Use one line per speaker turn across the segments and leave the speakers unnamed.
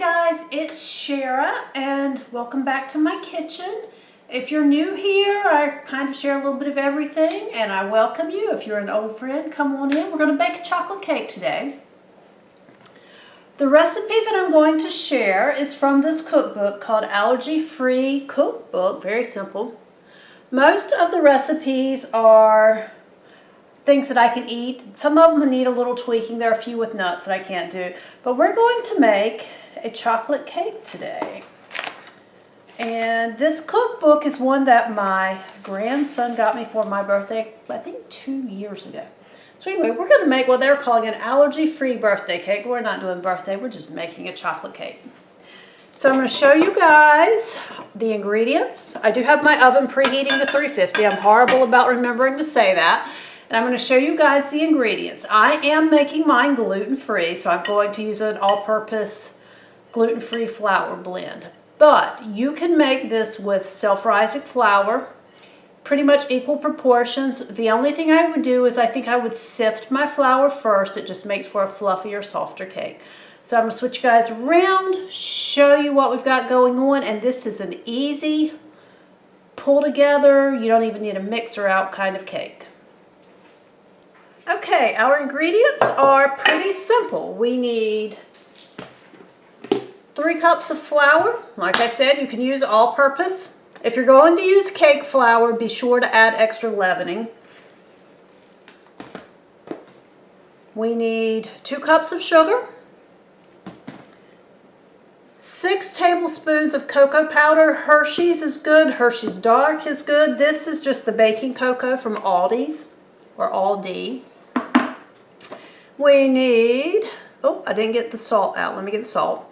guys, it's Shara and welcome back to my kitchen. If you're new here, I kind of share a little bit of everything and I welcome you. If you're an old friend, come on in. We're going to bake a chocolate cake today. The recipe that I'm going to share is from this cookbook called Allergy Free Cookbook. Very simple. Most of the recipes are things that I can eat. Some of them need a little tweaking. There are a few with nuts that I can't do. But we're going to make a chocolate cake today. And this cookbook is one that my grandson got me for my birthday, I think 2 years ago. So anyway, we're going to make what they're calling an allergy-free birthday cake. We're not doing birthday, we're just making a chocolate cake. So I'm going to show you guys the ingredients. I do have my oven preheating to 350. I'm horrible about remembering to say that. And I'm going to show you guys the ingredients. I am making mine gluten-free, so I'm going to use an all-purpose gluten-free flour blend. But you can make this with self-rising flour, pretty much equal proportions. The only thing I would do is I think I would sift my flour first. It just makes for a fluffier, softer cake. So I'm going to switch you guys around, show you what we've got going on, and this is an easy pull together, you don't even need a mixer out kind of cake. Okay, our ingredients are pretty simple. We need 3 cups of flour. Like I said, you can use all-purpose. If you're going to use cake flour, be sure to add extra leavening. We need 2 cups of sugar, 6 tablespoons of cocoa powder. Hershey's is good, Hershey's Dark is good. This is just the baking cocoa from Aldi's or Aldi. We need, oh, I didn't get the salt out. Let me get the salt.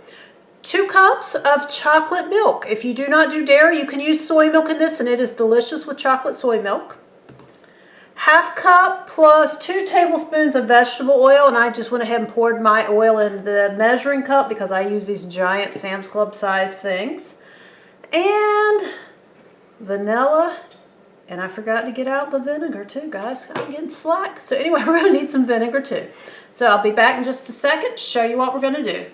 2 cups of chocolate milk. If you do not do dairy, you can use soy milk in this, and it is delicious with chocolate soy milk. 1/2 cup plus 2 tablespoons of vegetable oil, and I just went ahead and poured my oil in the measuring cup because I use these giant Sam's Club size things. And vanilla. And I forgot to get out the vinegar too, guys. I'm getting slack. So anyway, we're going to need some vinegar too. So I'll be back in just a second to show you what we're going to do.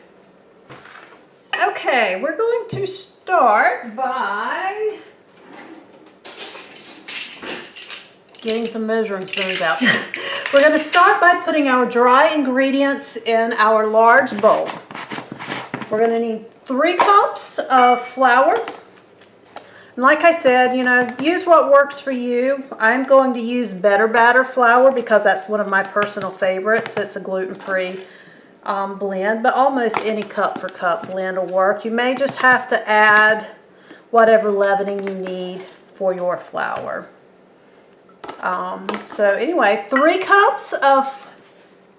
Okay, we're going to start by getting some measuring spoons out. We're going to start by putting our dry ingredients in our large bowl. We're going to need 3 cups of flour. And like I said, you know, use what works for you. I'm going to use Better Batter flour because that's one of my personal favorites. It's a gluten-free blend, but almost any cup for cup blend will work. You may just have to add whatever leavening you need for your flour. So anyway, 3 cups of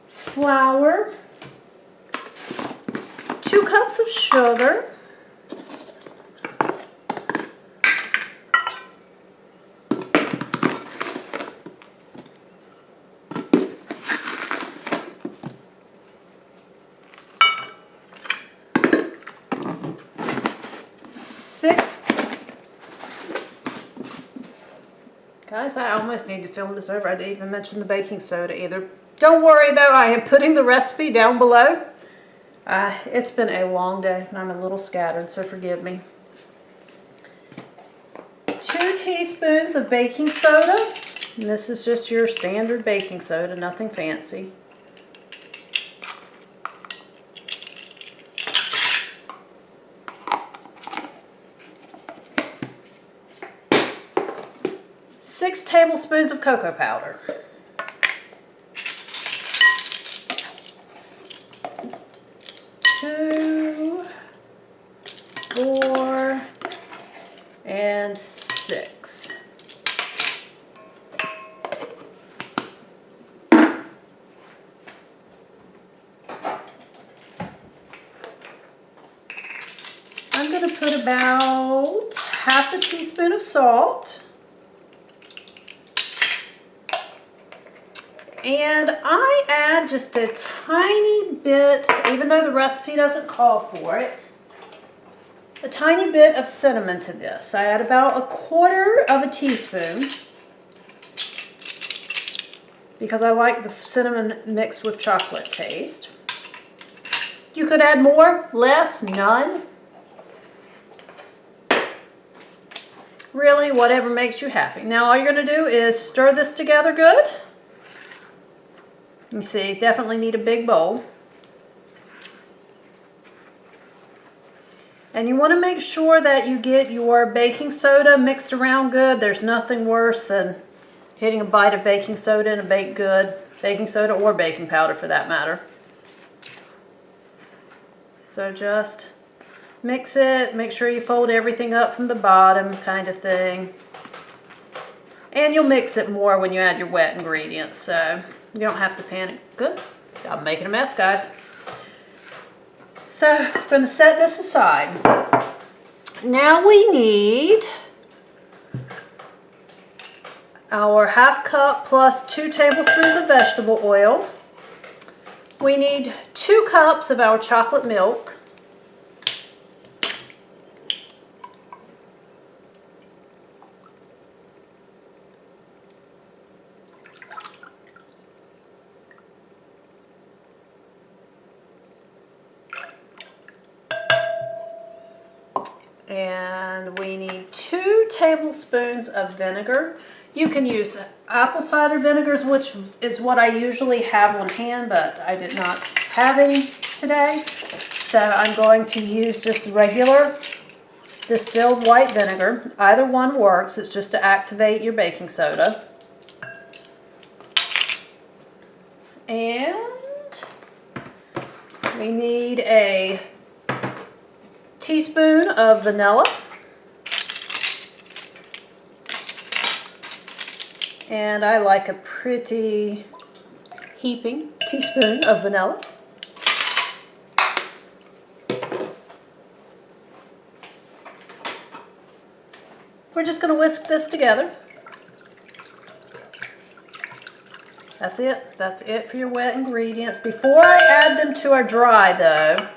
flour, 2 cups of sugar, 6. Guys, I almost need to film this over. I didn't even mention the baking soda either. Don't worry though, I am putting the recipe down below. It's been a long day and I'm a little scattered, so forgive me. 2 teaspoons of baking soda. And this is just your standard baking soda, nothing fancy. 6 tablespoons of cocoa powder. 2, 4, and 6. I'm going to put about 1/2 teaspoon of salt. And I add just a tiny bit, even though the recipe doesn't call for it, a tiny bit of cinnamon to this. I add about 1/4 teaspoon because I like the cinnamon mixed with chocolate taste. You could add more, less, none. Really, whatever makes you happy. Now all you're going to do is stir this together good. You see, definitely need a big bowl. And you want to make sure that you get your baking soda mixed around good. There's nothing worse than hitting a bite of baking soda in a baked good. Baking soda or baking powder for that matter. So just mix it, make sure you fold everything up from the bottom kind of thing. And you'll mix it more when you add your wet ingredients, so you don't have to panic. Good. I'm making a mess, guys. So I'm going to set this aside. Now we need our 1/2 cup plus 2 tablespoons of vegetable oil. We need 2 cups of our chocolate milk. And we need 2 tablespoons of vinegar. You can use apple cider vinegars, which is what I usually have on hand, but I did not have any today. So I'm going to use just regular distilled white vinegar. Either one works. It's just to activate your baking soda. And we need a teaspoon of vanilla. And I like a pretty heaping teaspoon of vanilla. We're just going to whisk this together. That's it. That's it for your wet ingredients. Before I add them to our dry though,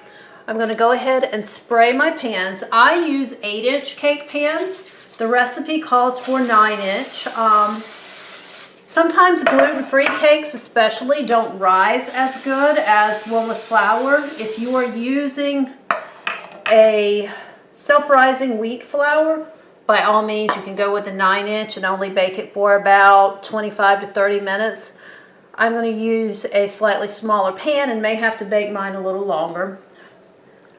I'm going to go ahead and spray my pans. I use 8-inch cake pans. The recipe calls for 9-inch. Sometimes gluten-free cakes especially don't rise as good as one with flour. If you are using a self-rising wheat flour, by all means you can go with a 9-inch and only bake it for about 25 to 30 minutes. I'm going to use a slightly smaller pan and may have to bake mine a little longer.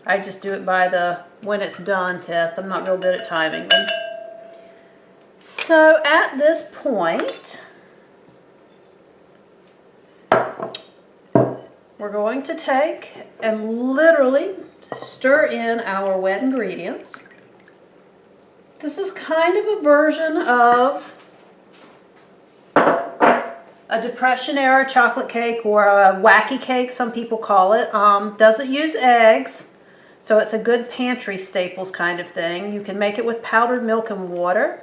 I just do it by the when it's done test. I'm not real good at timing them. So at this point, we're going to take and literally stir in our wet ingredients. This is kind of a version of a Depression era chocolate cake, or a wacky cake, some people call it. Doesn't use eggs, so it's a good pantry staples kind of thing. You can make it with powdered milk and water.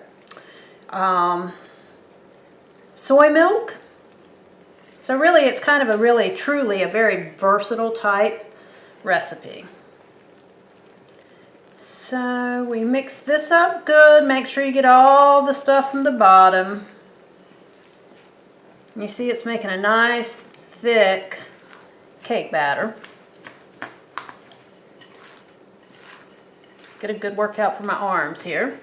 Soy milk. So really it's kind of a truly a very versatile type recipe. So we mix this up good. Make sure you get all the stuff from the bottom. You see it's making a nice thick cake batter. Get a good workout for my arms here.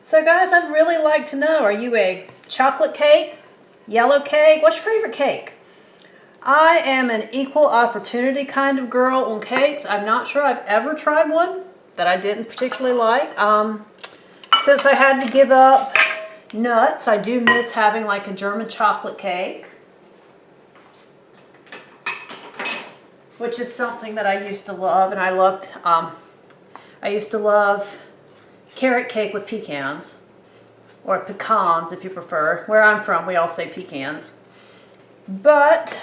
So guys, I'd really like to know, are you a chocolate cake, yellow cake? What's your favorite cake? I am an equal opportunity kind of girl on cakes. I'm not sure I've ever tried one that I didn't particularly like. Since I had to give up nuts, I do miss having like a German chocolate cake, which is something that I used to love, and I used to love carrot cake with pecans, or pecans if you prefer. Where I'm from, we all say pecans. But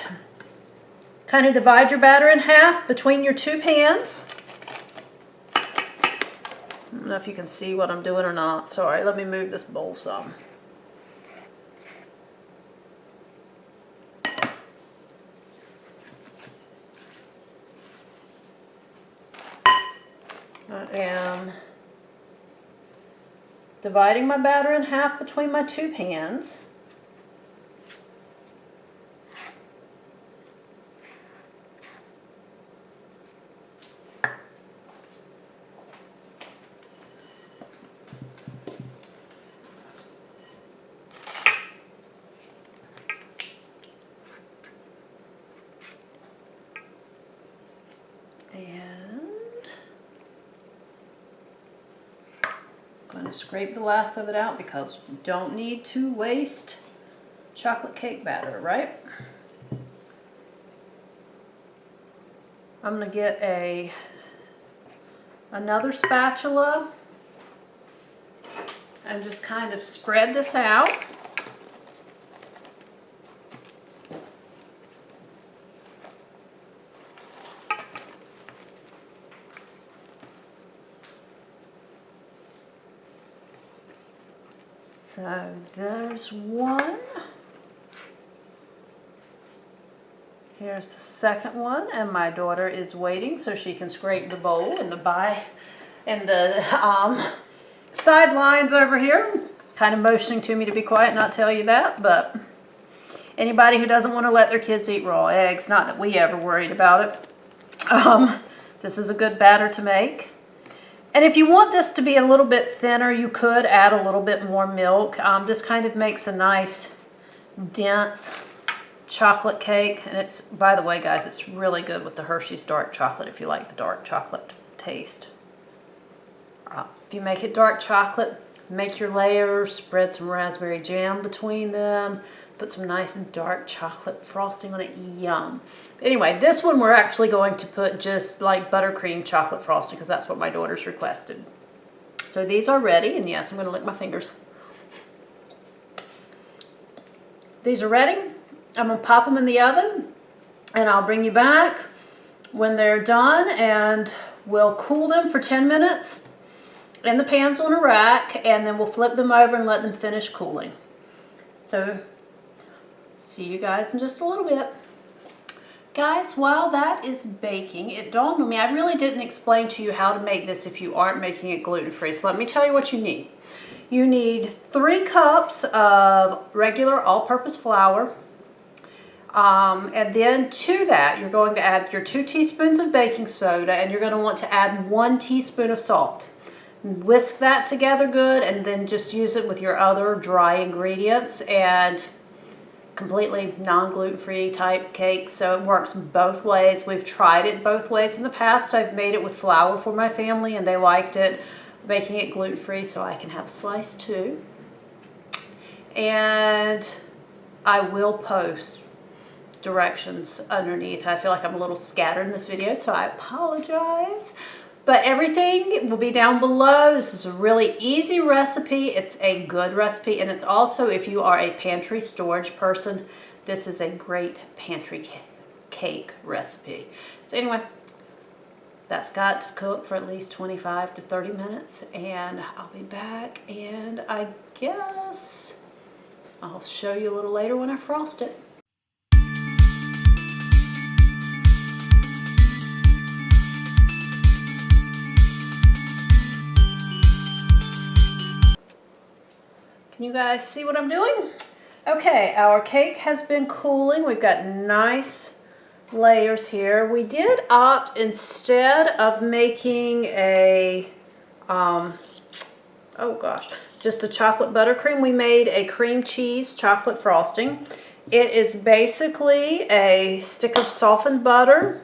kind of divide your batter in half between your 2 pans. I don't know if you can see what I'm doing or not. Sorry, let me move this bowl some. I am dividing my batter in half between my two pans. I'm going to scrape the last of it out because you don't need to waste chocolate cake batter, right? I'm going to get another spatula and just kind of spread this out. So there's one. Here's the second one, and my daughter is waiting so she can scrape the bowl and the sidelines over here. Kind of motioning to me to be quiet and not tell you that, but anybody who doesn't want to let their kids eat raw eggs, not that we ever worried about it, this is a good batter to make. And if you want this to be a little bit thinner, you could add a little bit more milk. This kind of makes a nice, dense chocolate cake. And it's, by the way, guys, it's really good with the Hershey's dark chocolate if you like the dark chocolate taste. If you make it dark chocolate, make your layers, spread some raspberry jam between them, put some nice dark chocolate frosting on it. Yum. Anyway, this one we're actually going to put just like buttercream chocolate frosting because that's what my daughter's requested. So these are ready, and yes, I'm going to lick my fingers. These are ready. I'm going to pop them in the oven, and I'll bring you back when they're done, and we'll cool them for 10 minutes in the pans on a rack, and then we'll flip them over and let them finish cooling. So see you guys in just a little bit. Guys, while that is baking, it dawned on me, I really didn't explain to you how to make this if you aren't making it gluten-free. So let me tell you what you need. You need 3 cups of regular all-purpose flour. And then to that, you're going to add your 2 teaspoons of baking soda, and you're going to want to add 1 teaspoon of salt. Whisk that together good, and then just use it with your other dry ingredients, and completely non-gluten-free type cake, so it works both ways. We've tried it both ways in the past. I've made it with flour for my family, and they liked it. Making it gluten-free so I can have a slice too. And I will post directions underneath. I feel like I'm a little scattered in this video, so I apologize. But everything will be down below. This is a really easy recipe. It's a good recipe, and it's also, if you are a pantry storage person, this is a great pantry cake recipe. So anyway, that's got to cook for at least 25 to 30 minutes, and I'll be back, and I guess I'll show you a little later when I frost it. Can you guys see what I'm doing? Okay, our cake has been cooling. We've got nice layers here. We did opt, instead of making a, just a chocolate buttercream, we made a cream cheese chocolate frosting. It is basically a stick of softened butter,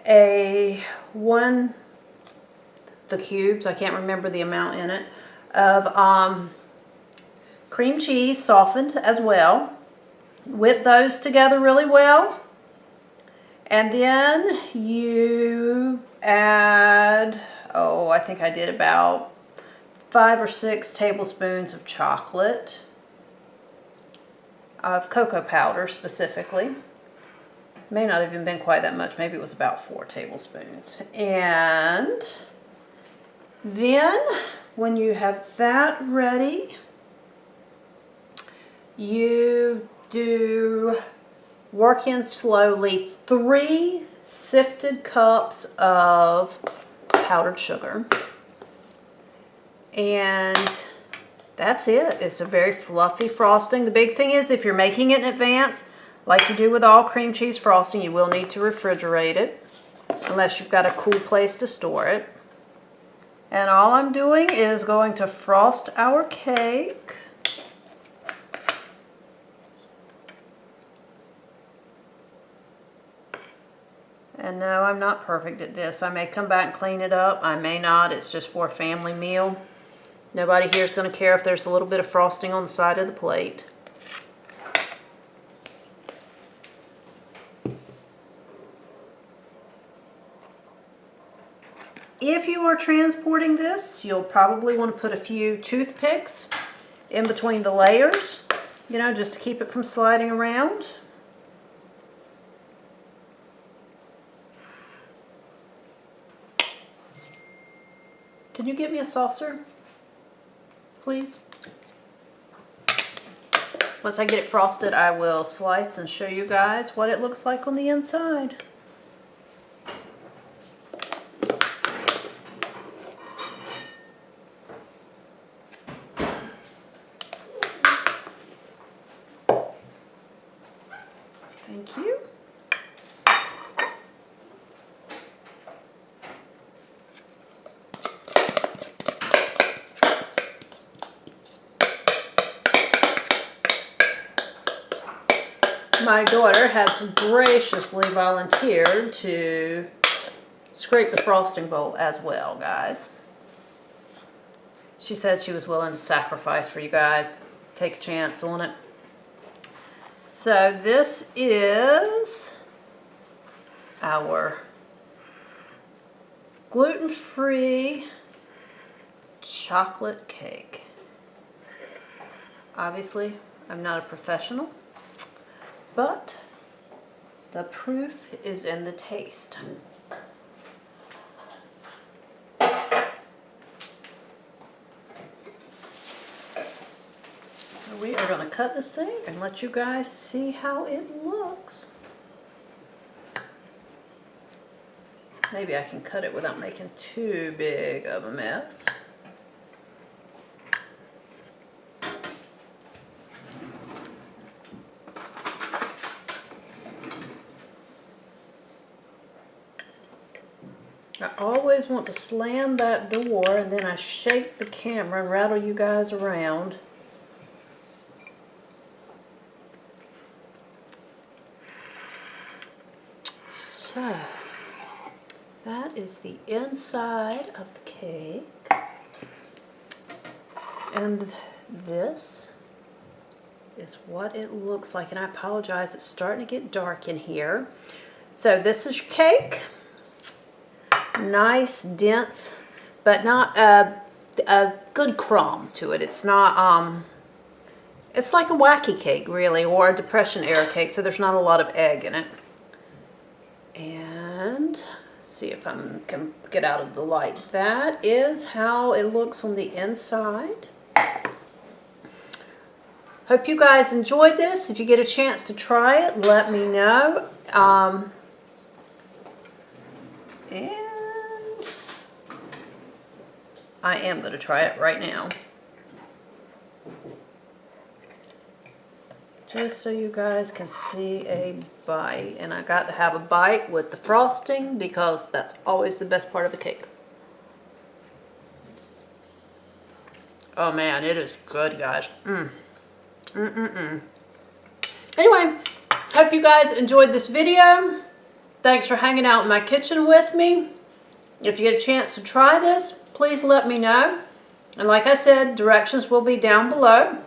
the cubes, I can't remember the amount in it, of cream cheese softened as well. Whip those together really well, and then you add, I think I did about 5 or 6 tablespoons of chocolate, of cocoa powder specifically. May not have even been quite that much, maybe it was about 4 tablespoons. And then when you have that ready, you work in slowly 3 sifted cups of powdered sugar, and that's it. It's a very fluffy frosting. The big thing is if you're making it in advance, like you do with all cream cheese frosting, you will need to refrigerate it unless you've got a cool place to store it. And all I'm doing is going to frost our cake. And no, I'm not perfect at this. I may come back and clean it up. I may not. It's just for a family meal. Nobody here is going to care if there's a little bit of frosting on the side of the plate. If you are transporting this, you'll probably want to put a few toothpicks in between the layers, you know, just to keep it from sliding around. Can you get me a saucer, please? Once I get it frosted, I will slice and show you guys what it looks like on the inside. Thank you. My daughter has graciously volunteered to scrape the frosting bowl as well, guys. She said she was willing to sacrifice for you guys. Take a chance on it. So this is our gluten-free chocolate cake. Obviously, I'm not a professional, but the proof is in the taste. So we are going to cut this thing and let you guys see how it looks. Maybe I can cut it without making too big of a mess. I always want to slam that door and then I shake the camera and rattle you guys around. So, that is the inside of the cake. And this is what it looks like. And I apologize, it's starting to get dark in here. So this is your cake. Nice, dense, but not a good crumb to it. It's not, it's like a wacky cake, really, or a Depression era cake, so there's not a lot of egg in it. And see if I can get out of the light. That is how it looks on the inside. Hope you guys enjoyed this. If you get a chance to try it, let me know. And I am going to try it right now. Just so you guys can see a bite. And I got to have a bite with the frosting because that's always the best part of a cake. Oh man, it is good, guys. Anyway, hope you guys enjoyed this video. Thanks for hanging out in my kitchen with me. If you get a chance to try this, please let me know. And like I said, directions will be down below.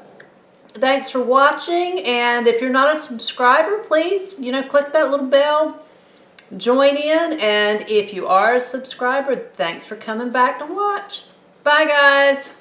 Thanks for watching, and if you're not a subscriber, please, click that little bell, join in, and if you are a subscriber, thanks for coming back to watch. Bye, guys.